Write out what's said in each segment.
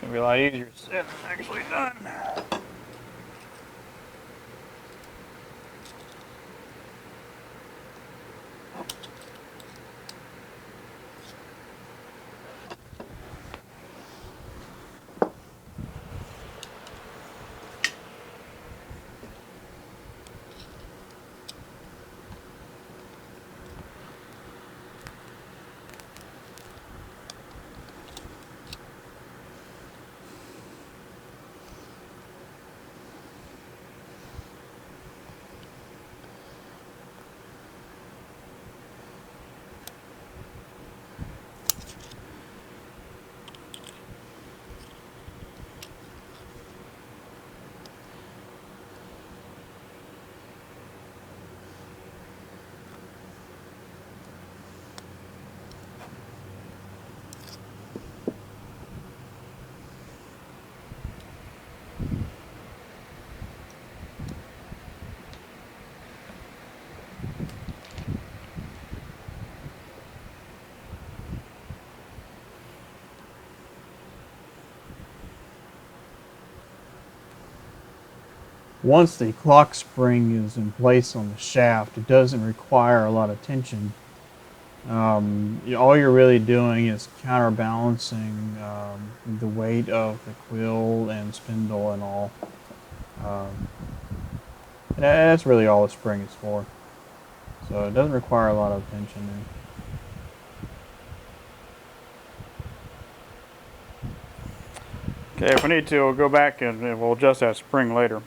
It'll be a lot easier said than actually done. Once the clock spring is in place on the shaft, it doesn't require a lot of tension. All you're really doing is counterbalancing the weight of the quill and spindle and all. And that's really all the spring is for. So it doesn't require a lot of tension there. Okay, if we need to, we'll go back and we'll adjust that spring later.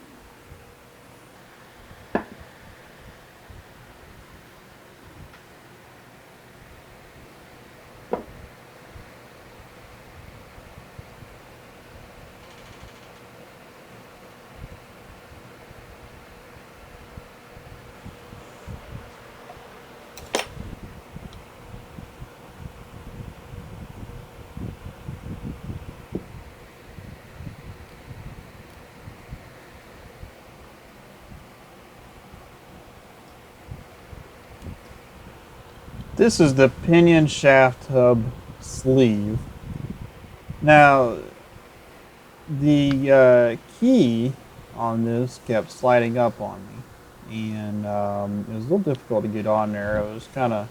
This is the pinion shaft hub sleeve. Now, the key on this kept sliding up on me, and it was a little difficult to get on there. It was kind of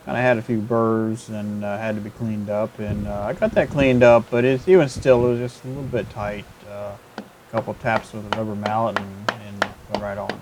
had a few burrs and had to be cleaned up, and I got that cleaned up, but even still, it was just a little bit tight. A couple taps with a rubber mallet and went right on.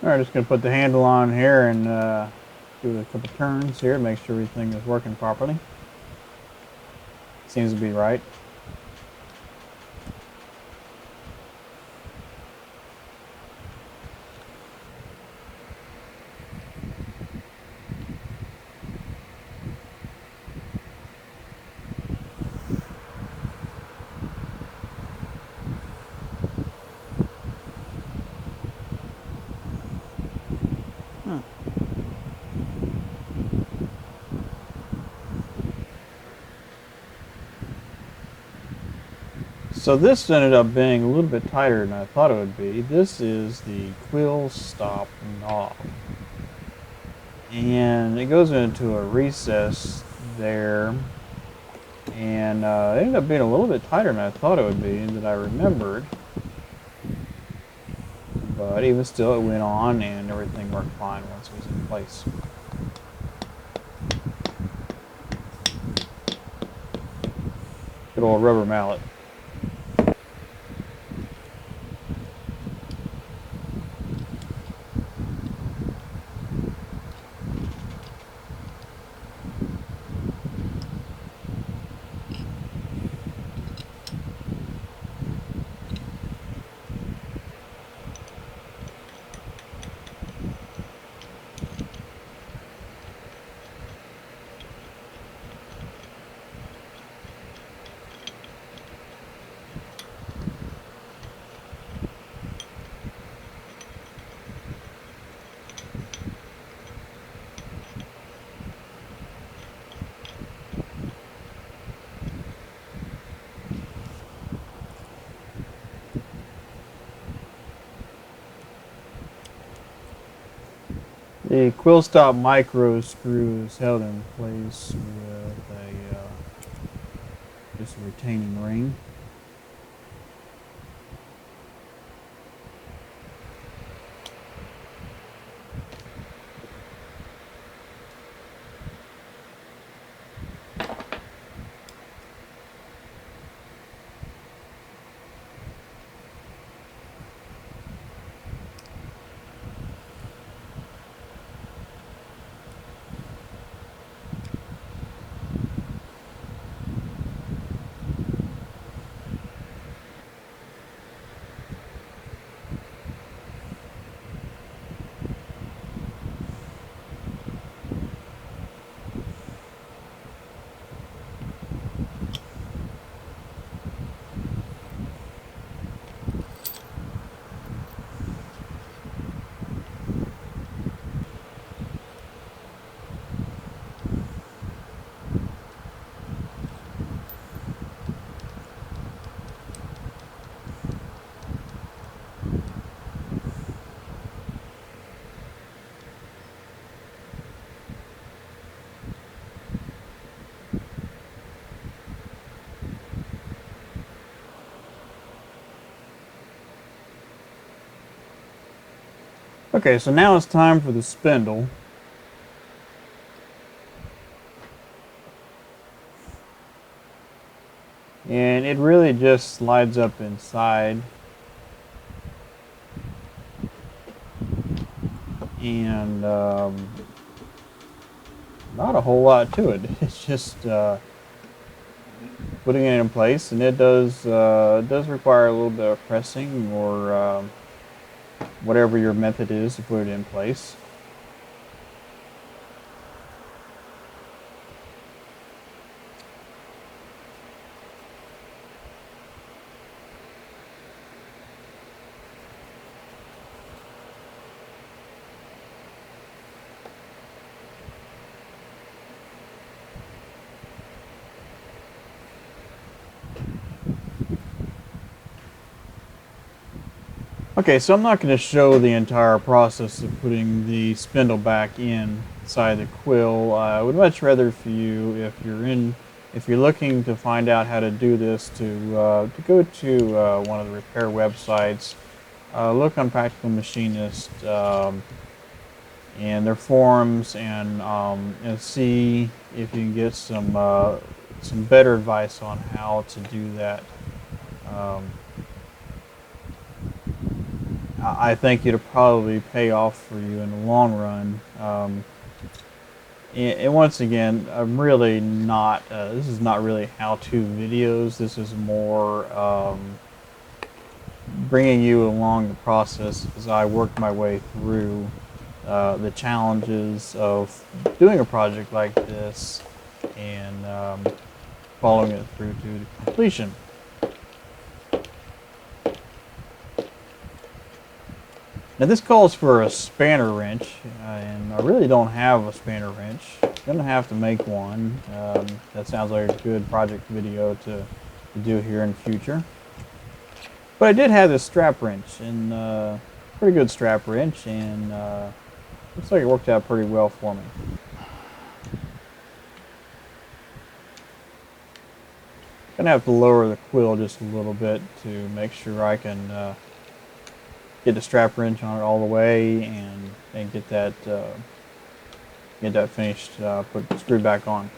Alright, just going to put the handle on here and do a couple turns here, make sure everything is working properly. Seems to be right. So this ended up being a little bit tighter than I thought it would be. This is the Quill stop knob. And it goes into a recess there. And it ended up being a little bit tighter than I thought it would be, and that I remembered. But even still, it went on and everything worked fine once it was in place. Good old rubber mallet. The Quill stop micro screw is held in place with just a retaining ring. Okay, so now it's time for the spindle. And it really just slides up inside. And not a whole lot to it. It's just putting it in place, and it does require a little bit of pressing or whatever your method is to put it in place. Okay, so I'm not going to show the entire process of putting the spindle back inside the quill. I would much rather for you, if you're looking to find out how to do this, to go to one of the repair websites, look on Practical Machinist and their forums, and see if you can get some better advice on how to do that. I think it'll probably pay off for you in the long run. And once again, I'm really not. This is not really how-to videos. This is more bringing you along the process as I work my way through the challenges of doing a project like this and following it through to completion. Now this calls for a spanner wrench, and I really don't have a spanner wrench. I'm gonna have to make one. That sounds like a good project video to do here in the future. But I did have this strap wrench, and pretty good strap wrench, and looks like it worked out pretty well for me. Gonna have to lower the quill just a little bit to make sure I can get the strap wrench on it all the way and get that finished, screwed back on.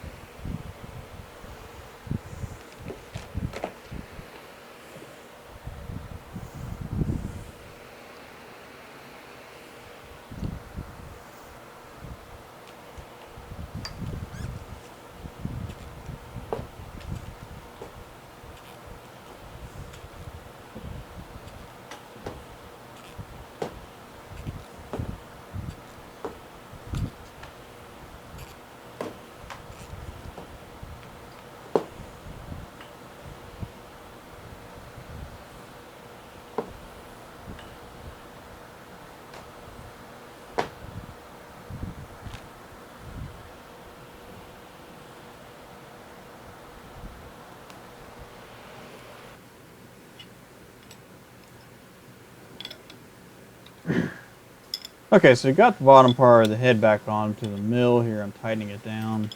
Okay, so you got the bottom part of the head back onto the mill here. I'm tightening it down.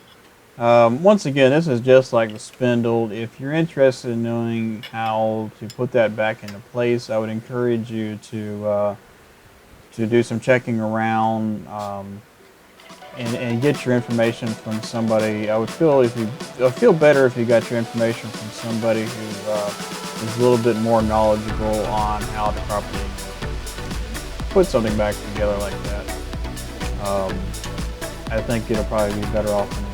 Once again, this is just like the spindle. If you're interested in knowing how to put that back into place, I would encourage you to do some checking around and get your information from somebody. I would feel better if you got your information from somebody who is a little bit more knowledgeable on how to properly put something back together like that. I think it'll probably be better off in